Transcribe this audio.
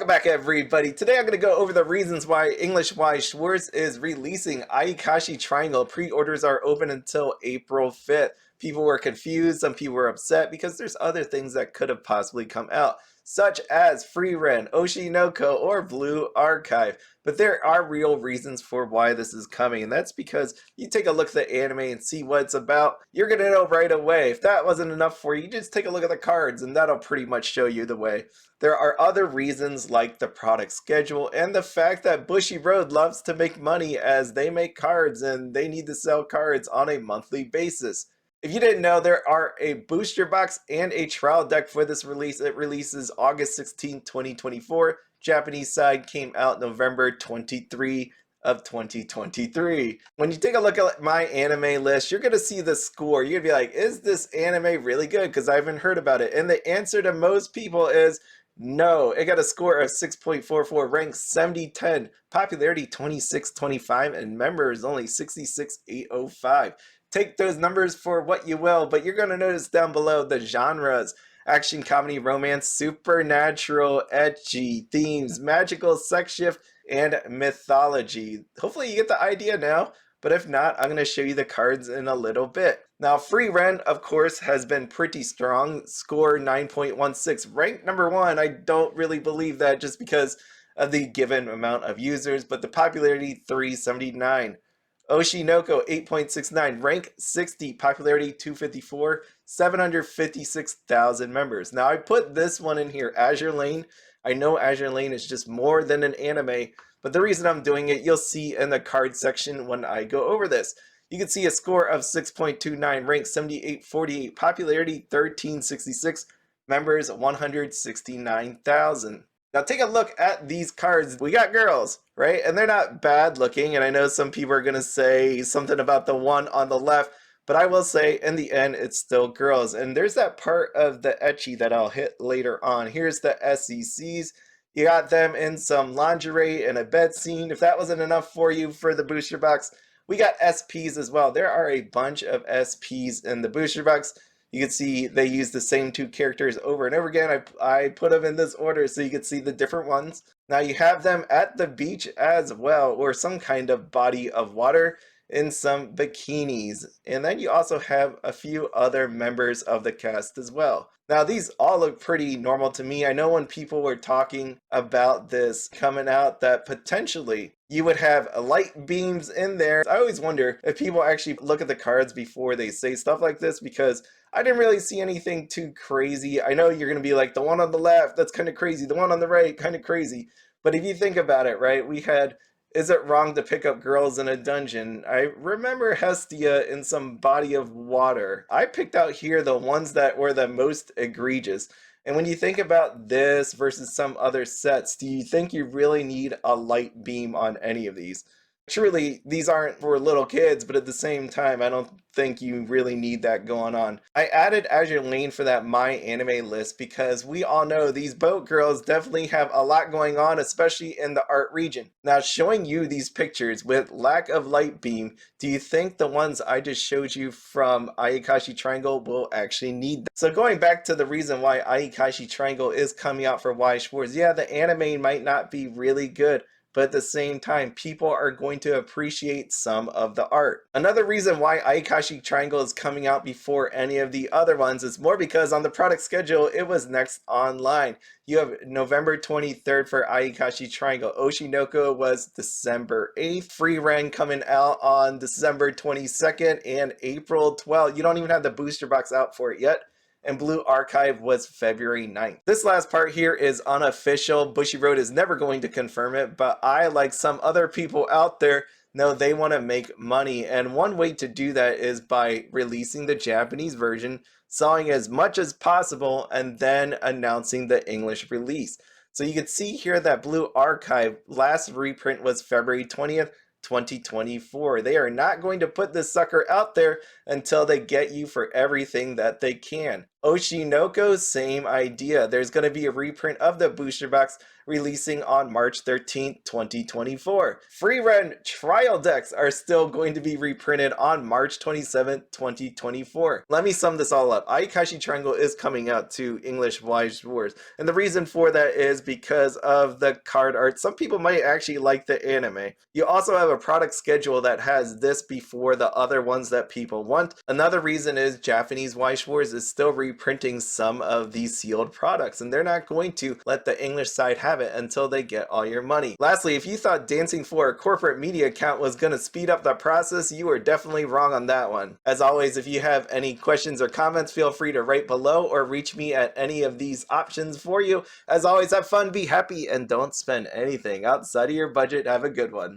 Welcome back, everybody. Today I'm going to go over the reasons why English Weiss Schwarz is releasing Ayakashi Triangle. Pre-orders are open until April 5th. People were confused, some people were upset because there's other things that could have possibly come out, such as Frieren, Oshi No Ko, or Blue Archive. But there are real reasons for why this is coming, and that's because you take a look at the anime and see what it's about, you're going to know right away. If that wasn't enough for you, just take a look at the cards and that'll pretty much show you the way. There are other reasons like the product schedule and the fact that Bushiroad loves to make money as they make cards and they need to sell cards on a monthly basis. If you didn't know, there are a booster box and a trial deck for this release. It releases August 16, 2024. Japanese side came out November 23 of 2023. When you take a look at MyAnimeList, you're going to see the score. You're going to be like, is this anime really good? Because I haven't heard about it. And the answer to most people is no. It got a score of 6.44, ranked 7010, popularity 2625, and members only 66805. Take those numbers for what you will, but you're going to notice down below the genres: action, comedy, romance, supernatural, ecchi, themes, magical, sex shift, and mythology. Hopefully you get the idea now, but if not, I'm going to show you the cards in a little bit. Now, Frieren, of course, has been pretty strong, score 9.16, ranked number 1. I don't really believe that just because of the given amount of users, but the popularity 379. Oshi No Ko 8.69, rank 60, popularity 254, 756,000 members. Now I put this one in here, Azure Lane. I know Azure Lane is just more than an anime, but the reason I'm doing it, you'll see in the card section when I go over this. You can see a score of 6.29, rank 7848, popularity 1366, members 169,000. Now take a look at these cards. We got girls, right? And they're not bad looking. And I know some people are going to say something about the one on the left, but I will say in the end, it's still girls. And there's that part of the ecchi that I'll hit later on. Here's the SECs. You got them in some lingerie and a bed scene. If that wasn't enough for you for the booster box, we got SPs as well. There are a bunch of SPs in the booster box. You can see they use the same two characters over and over again. I put them in this order so you can see the different ones. Now you have them at the beach as well, or some kind of body of water in some bikinis. And then you also have a few other members of the cast as well. Now these all look pretty normal to me. I know when people were talking about this coming out that potentially you would have light beams in there. I always wonder if people actually look at the cards before they say stuff like this, because I didn't really see anything too crazy. I know you're going to be like, the one on the left, that's kind of crazy. The one on the right, kind of crazy. But if you think about it, right, we had, is it wrong to pick up girls in a dungeon? I remember Hestia in some body of water. I picked out here the ones that were the most egregious. And when you think about this versus some other sets, do you think you really need a light beam on any of these? Truly, these aren't for little kids, but at the same time, I don't think you really need that going on. I added Azure Lane for that MyAnimeList because we all know these boat girls definitely have a lot going on, especially in the art region. Now, showing you these pictures with lack of light beam, do you think the ones I just showed you from Ayakashi Triangle will actually need that? So going back to the reason why Ayakashi Triangle is coming out for Weiss Schwarz, yeah, the anime might not be really good, but at the same time, people are going to appreciate some of the art. Another reason why Ayakashi Triangle is coming out before any of the other ones is more because on the product schedule, it was next online. You have November 23rd for Ayakashi Triangle. Oshi No Ko was December 8th. Frieren coming out on December 22nd and April 12th. You don't even have the booster box out for it yet. And Blue Archive was February 9th. This last part here is unofficial. Bushiroad is never going to confirm it, but I, like some other people out there, know they want to make money. And one way to do that is by releasing the Japanese version, selling as much as possible, and then announcing the English release. So you can see here that Blue Archive last reprint was February 20th, 2024. They are not going to put this sucker out there until they get you for everything that they can. Oshi No Ko, same idea. There's going to be a reprint of the booster box releasing on March 13th, 2024. Frieren trial decks are still going to be reprinted on March 27th, 2024. Let me sum this all up. Ayakashi Triangle is coming out to English Weiss Schwarz, and the reason for that is because of the card art. Some people might actually like the anime. You also have a product schedule that has this before the other ones that people want. Another reason is Japanese Weiss Schwarz is still reprinting some of these sealed products, and they're not going to let the English side have it until they get all your money. Lastly, if you thought dancing for a corporate media account was going to speed up the process, you were definitely wrong on that one. As always, if you have any questions or comments, feel free to write below or reach me at any of these options for you. As always, have fun, be happy, and don't spend anything outside of your budget. Have a good one.